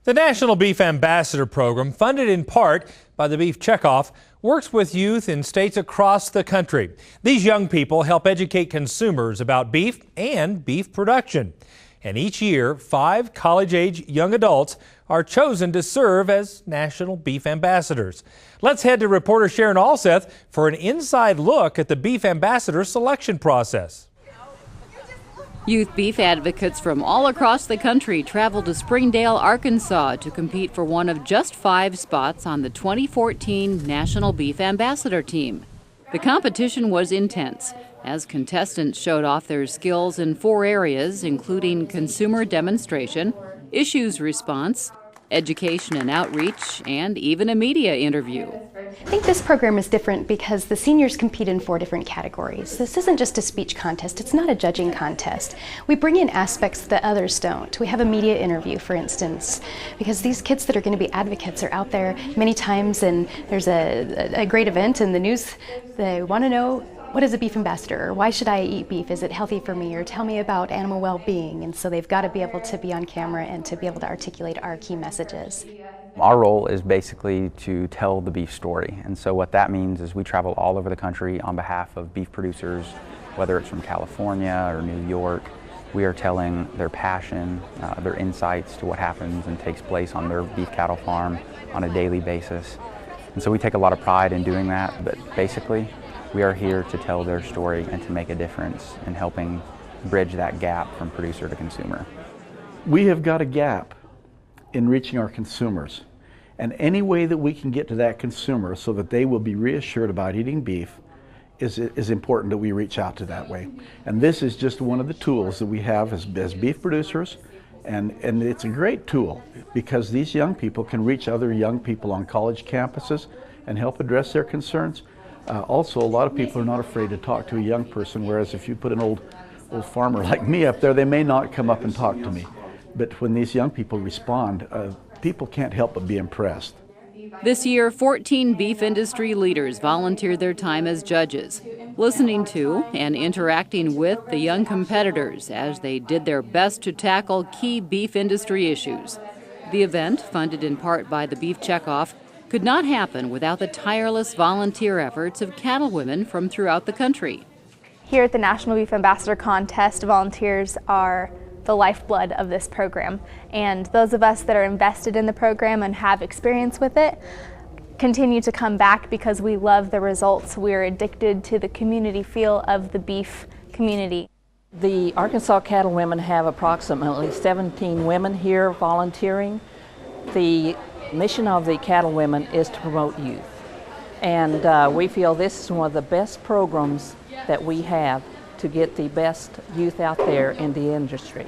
The National Beef Ambassador Program, funded in part by the Beef Checkoff, works with youth in states across the country. These young people help educate consumers about beef and beef production. And each year, 5 college-age young adults are chosen to serve as National Beef Ambassadors. Let's head to reporter Sharon Alseth for an inside look at the Beef Ambassador selection process. Youth beef advocates from all across the country traveled to Springdale, Arkansas to compete for one of just 5 spots on the 2014 National Beef Ambassador team. The competition was intense, as contestants showed off their skills in 4 areas, including consumer demonstration, issues response, education and outreach, and even a media interview. I think this program is different because the seniors compete in 4 different categories. This isn't just a speech contest, it's not a judging contest. We bring in aspects that others don't. We have a media interview, for instance, because these kids that are going to be advocates are out there many times, and there's a great event in the news. They want to know, what is a beef ambassador? Or why should I eat beef? Is it healthy for me? Or tell me about animal well-being. And so they've got to be able to be on camera and to be able to articulate our key messages. Our role is basically to tell the beef story. And so what that means is we travel all over the country on behalf of beef producers, whether it's from California or New York. We are telling their passion, their insights to what happens and takes place on their beef cattle farm on a daily basis. And so we take a lot of pride in doing that, but basically, we are here to tell their story and to make a difference in helping bridge that gap from producer to consumer. We have got a gap in reaching our consumers, and any way that we can get to that consumer so that they will be reassured about eating beef is important that we reach out to that way. And this is just one of the tools that we have as beef producers, and it's a great tool because these young people can reach other young people on college campuses and help address their concerns. Also, a lot of people are not afraid to talk to a young person, whereas if you put an old farmer like me up there, they may not come up and talk to me. But when these young people respond, people can't help but be impressed. This year, 14 beef industry leaders volunteered their time as judges, listening to and interacting with the young competitors as they did their best to tackle key beef industry issues. The event, funded in part by the Beef Checkoff, could not happen without the tireless volunteer efforts of cattlewomen from throughout the country. Here at the National Beef Ambassador Contest, volunteers are the lifeblood of this program, and those of us that are invested in the program and have experience with it continue to come back because we love the results. We're addicted to the community feel of the beef community. The Arkansas Cattlewomen have approximately 17 women here volunteering. The mission of the Cattlewomen is to promote youth, and we feel this is one of the best programs that we have to get the best youth out there in the industry.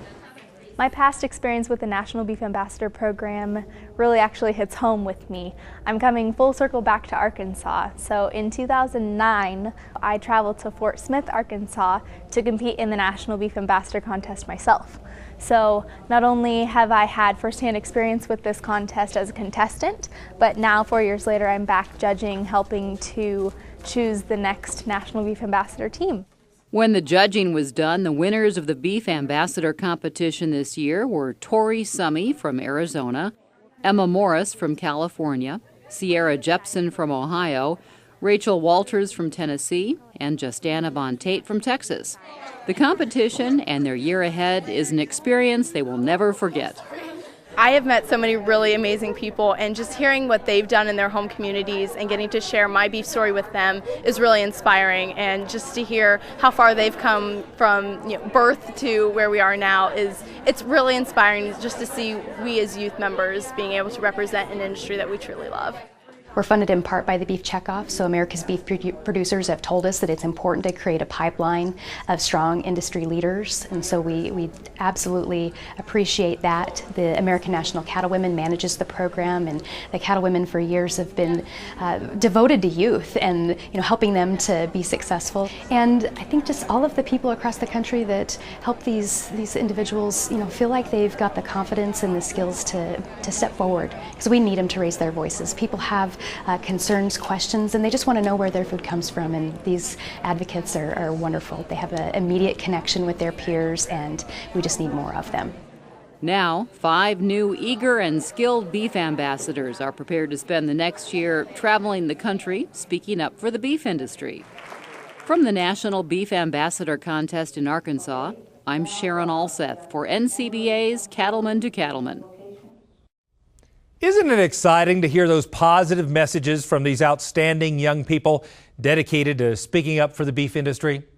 My past experience with the National Beef Ambassador program really actually hits home with me. I'm coming full circle back to Arkansas. So in 2009, I traveled to Fort Smith, Arkansas to compete in the National Beef Ambassador contest myself. So not only have I had firsthand experience with this contest as a contestant, but now 4 years later I'm back judging, helping to choose the next National Beef Ambassador team. When the judging was done, the winners of the Beef Ambassador competition this year were Tori Summey from Arizona, Emma Morris from California, Sierra Jepson from Ohio, Rachel Walters from Tennessee, and Justana Von Tate from Texas. The competition and their year ahead is an experience they will never forget. I have met so many really amazing people, and just hearing what they've done in their home communities and getting to share my beef story with them is really inspiring. And just to hear how far they've come from birth to where we are now it's really inspiring just to see we as youth members being able to represent an industry that we truly love. We're funded in part by the Beef Checkoff, so America's beef producers have told us that it's important to create a pipeline of strong industry leaders, and so we absolutely appreciate that. The American National Cattlewomen manages the program, and the Cattlewomen for years have been devoted to youth and helping them to be successful. And I think just all of the people across the country that help these individuals feel like they've got the confidence and the skills to step forward, because we need them to raise their voices. People have concerns, questions, and they just want to know where their food comes from, and these advocates are wonderful. They have an immediate connection with their peers, and we just need more of them. Now, 5 new eager and skilled beef ambassadors are prepared to spend the next year traveling the country, speaking up for the beef industry. From the National Beef Ambassador Contest in Arkansas, I'm Sharon Alseth for NCBA's Cattleman to Cattleman. Isn't it exciting to hear those positive messages from these outstanding young people dedicated to speaking up for the beef industry?